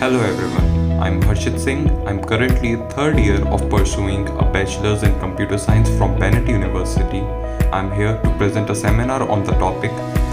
Hello everyone, I'm Harshit Singh. I'm currently third year of pursuing a bachelor's in computer science from Bennett University. I'm here to present a seminar on the topic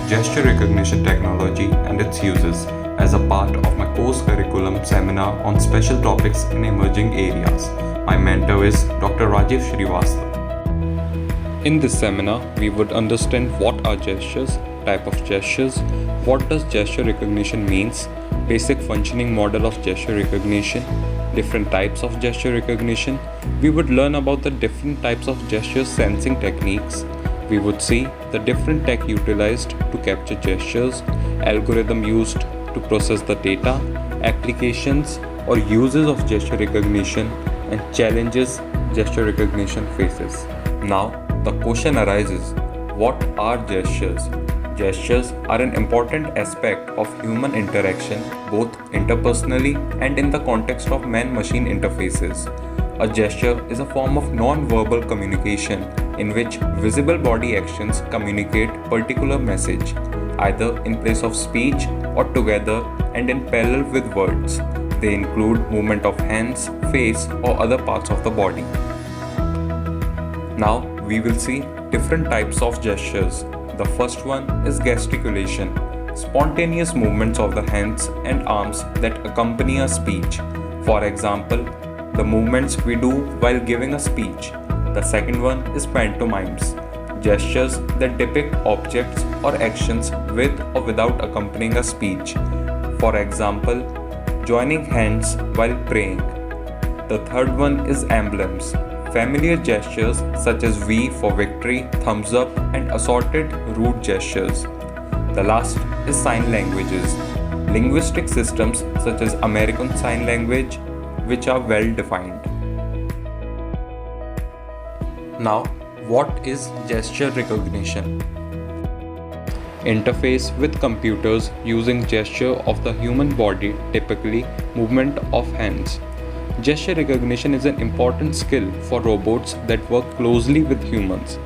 gesture recognition technology and its uses as a part of my course curriculum seminar on special topics in emerging areas. My mentor is Dr. Rajiv Srivastava. In this seminar, we would understand what are gestures, type of gestures, what does gesture recognition means, basic functioning model of gesture recognition, different types of gesture recognition. We would learn about the different types of gesture sensing techniques. We would see the different tech utilized to capture gestures, algorithm used to process the data, applications or uses of gesture recognition, and challenges gesture recognition faces. Now, the question arises, what are gestures? Gestures are an important aspect of human interaction both interpersonally and in the context of man-machine interfaces. A gesture is a form of non-verbal communication in which visible body actions communicate particular message, either in place of speech or together and in parallel with words. They include movement of hands, face, or other parts of the body. Now we will see different types of gestures. The first one is gesticulation, spontaneous movements of the hands and arms that accompany a speech. For example, the movements we do while giving a speech. The second one is pantomimes, gestures that depict objects or actions with or without accompanying a speech. For example, joining hands while praying. The third one is emblems, familiar gestures such as V for victory, thumbs up, and assorted rude gestures. The last is sign languages, linguistic systems such as American Sign Language, which are well defined. Now, what is gesture recognition? Interface with computers using gesture of the human body, typically movement of hands. Gesture recognition is an important skill for robots that work closely with humans.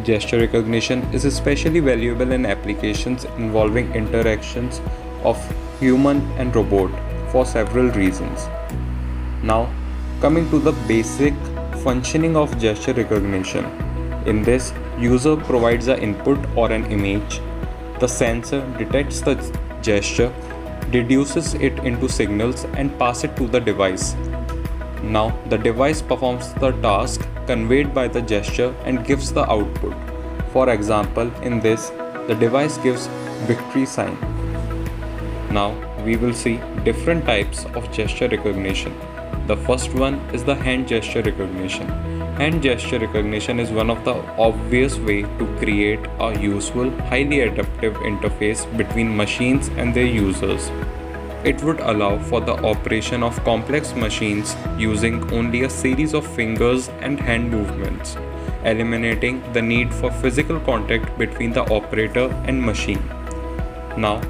Gesture recognition is especially valuable in applications involving interactions of human and robot for several reasons. Now, coming to the basic functioning of gesture recognition. In this, user provides an input or an image. The sensor detects the gesture, deduces it into signals and passes it to the device. Now, the device performs the task conveyed by the gesture and gives the output. For example, in this, the device gives victory sign. Now, we will see different types of gesture recognition. The first one is the hand gesture recognition. Hand gesture recognition is one of the obvious ways to create a useful, highly adaptive interface between machines and their users. It would allow for the operation of complex machines using only a series of fingers and hand movements, eliminating the need for physical contact between the operator and machine. Now,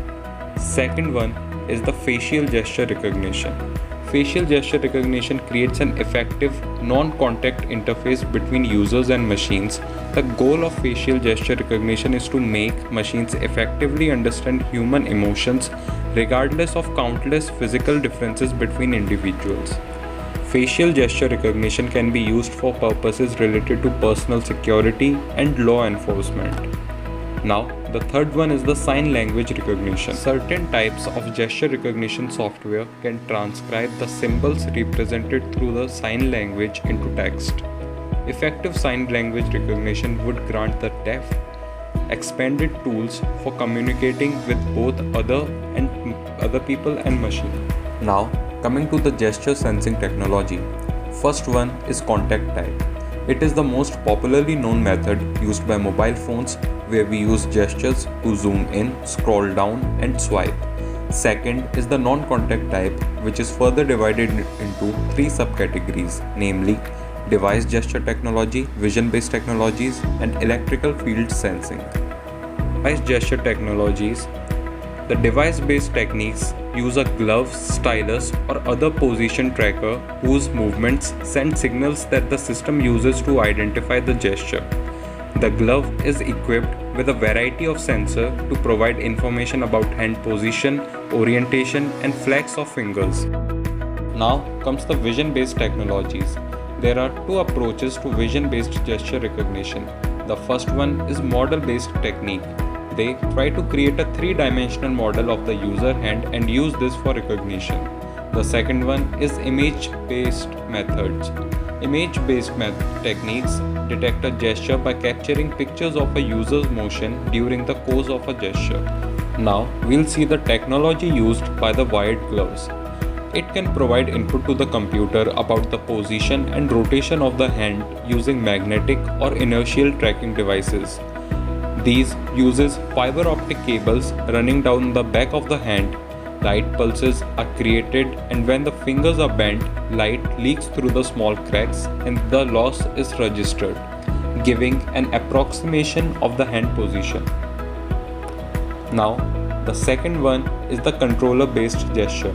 second one is the facial gesture recognition. Facial gesture recognition creates an effective non-contact interface between users and machines. The goal of facial gesture recognition is to make machines effectively understand human emotions regardless of countless physical differences between individuals. Facial gesture recognition can be used for purposes related to personal security and law enforcement. Now, the third one is the sign language recognition. Certain types of gesture recognition software can transcribe the symbols represented through the sign language into text. Effective sign language recognition would grant the deaf expanded tools for communicating with both other people and machine. Now, coming to the gesture sensing technology. First one is contact type. It is the most popularly known method used by mobile phones where we use gestures to zoom in, scroll down and swipe. Second is the non-contact type, which is further divided into three subcategories, namely device gesture technology, vision-based technologies and electrical field sensing. Device gesture technologies. The device-based techniques use a glove, stylus or other position tracker whose movements send signals that the system uses to identify the gesture. The glove is equipped with a variety of sensors to provide information about hand position, orientation, and flex of fingers. Now comes the vision-based technologies. There are two approaches to vision-based gesture recognition. The first one is model-based technique. They try to create a three-dimensional model of the user hand and use this for recognition. The second one is image-based methods. Image-based techniques detect a gesture by capturing pictures of a user's motion during the course of a gesture. Now we'll see the technology used by the wired gloves. It can provide input to the computer about the position and rotation of the hand using magnetic or inertial tracking devices. These uses fiber optic cables running down the back of the hand. Light pulses are created, and when the fingers are bent, light leaks through the small cracks and the loss is registered, giving an approximation of the hand position. Now, the second one is the controller-based gesture.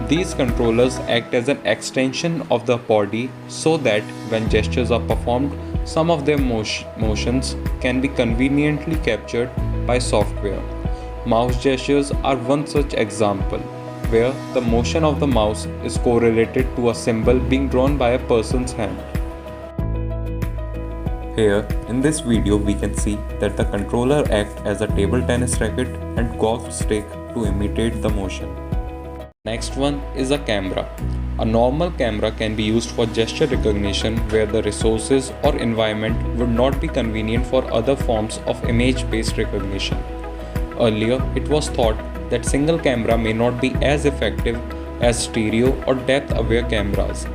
These controllers act as an extension of the body so that when gestures are performed, some of their motions can be conveniently captured by software. Mouse gestures are one such example, where the motion of the mouse is correlated to a symbol being drawn by a person's hand. Here, in this video, we can see that the controller acts as a table tennis racket and golf stick to imitate the motion. Next one is a camera. A normal camera can be used for gesture recognition where the resources or environment would not be convenient for other forms of image-based recognition. Earlier, it was thought that single camera may not be as effective as stereo or depth-aware cameras,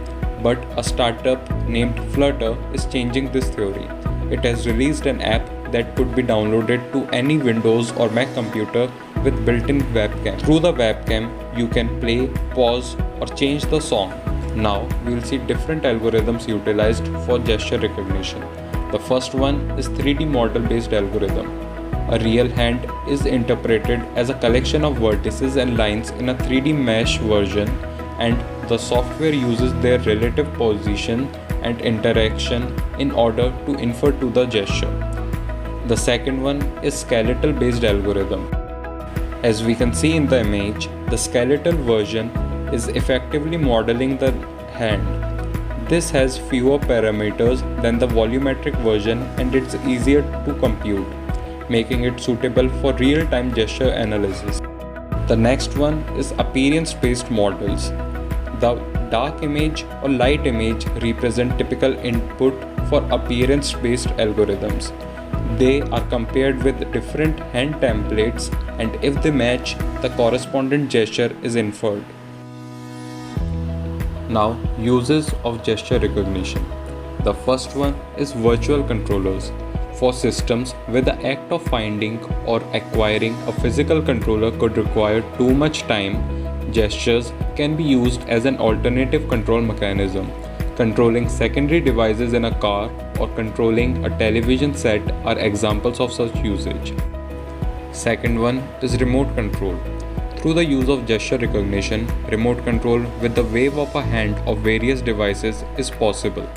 but a startup named Flutter is changing this theory. It has released an app that could be downloaded to any Windows or Mac computer with built-in webcam. Through the webcam, you can play, pause, or change the song. Now, we will see different algorithms utilized for gesture recognition. The first one is 3D model-based algorithm. A real hand is interpreted as a collection of vertices and lines in a 3D mesh version, and the software uses their relative position and interaction in order to infer to the gesture. The second one is skeletal based algorithm. As we can see in the image, the skeletal version is effectively modeling the hand. This has fewer parameters than the volumetric version and it's easier to compute, making it suitable for real-time gesture analysis. The next one is appearance-based models. The dark image or light image represent typical input for appearance-based algorithms. They are compared with different hand templates, and if they match, the corresponding gesture is inferred. Now, uses of gesture recognition. The first one is virtual controllers. For systems where the act of finding or acquiring a physical controller could require too much time, gestures can be used as an alternative control mechanism. Controlling secondary devices in a car or controlling a television set are examples of such usage. Second one is remote control. Through the use of gesture recognition, remote control with the wave of a hand of various devices is possible.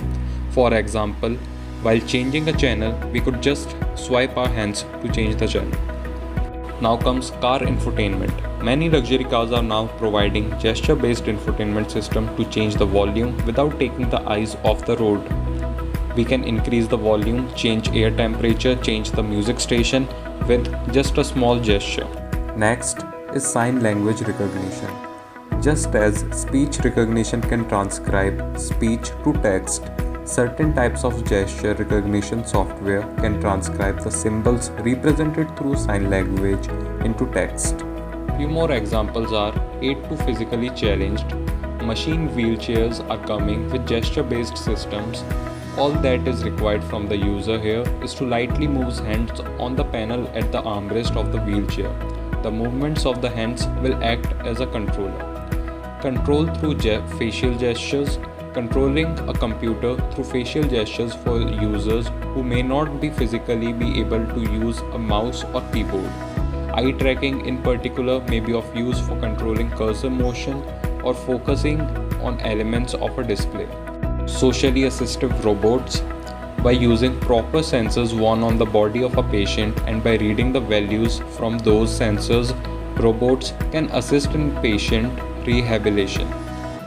For example, while changing a channel, we could just swipe our hands to change the channel. Now comes car infotainment. Many luxury cars are now providing gesture-based infotainment system to change the volume without taking the eyes off the road. We can increase the volume, change air temperature, change the music station with just a small gesture. Next is sign language recognition. Just as speech recognition can transcribe speech to text, certain types of gesture recognition software can transcribe the symbols represented through sign language into text. Few more examples are aid to physically challenged. Machine wheelchairs are coming with gesture-based systems. All that is required from the user here is to lightly move his hands on the panel at the armrest of the wheelchair. The movements of the hands will act as a controller. Control through facial gestures. Controlling a computer through facial gestures for users who may not be physically be able to use a mouse or keyboard. Eye tracking in particular may be of use for controlling cursor motion or focusing on elements of a display. Socially assistive robots. By using proper sensors worn on the body of a patient and by reading the values from those sensors, robots can assist in patient rehabilitation.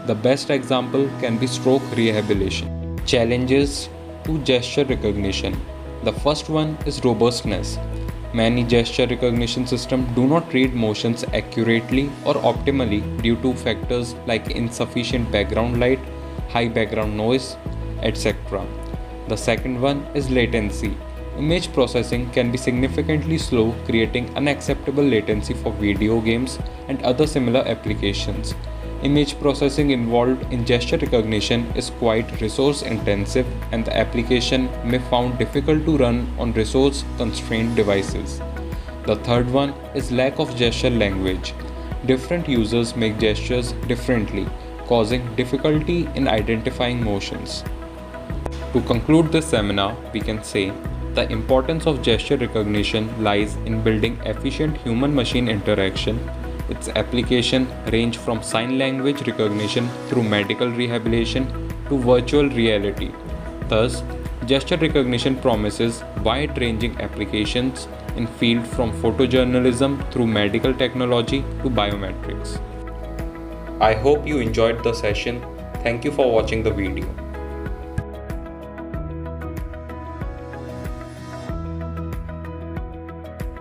The best example can be stroke rehabilitation. Challenges to gesture recognition. The first one is robustness. Many gesture recognition systems do not read motions accurately or optimally due to factors like insufficient background light, high background noise, etc. The second one is latency. Image processing can be significantly slow, creating unacceptable latency for video games and other similar applications. Image processing involved in gesture recognition is quite resource intensive, and the application may found difficult to run on resource constrained devices. The third one is lack of gesture language. Different users make gestures differently, causing difficulty in identifying motions. To conclude this seminar, we can say the importance of gesture recognition lies in building efficient human-machine interaction. Its application range from sign language recognition through medical rehabilitation to virtual reality. Thus, gesture recognition promises wide-ranging applications in field from photojournalism through medical technology to biometrics. I hope you enjoyed the session. Thank you for watching the video.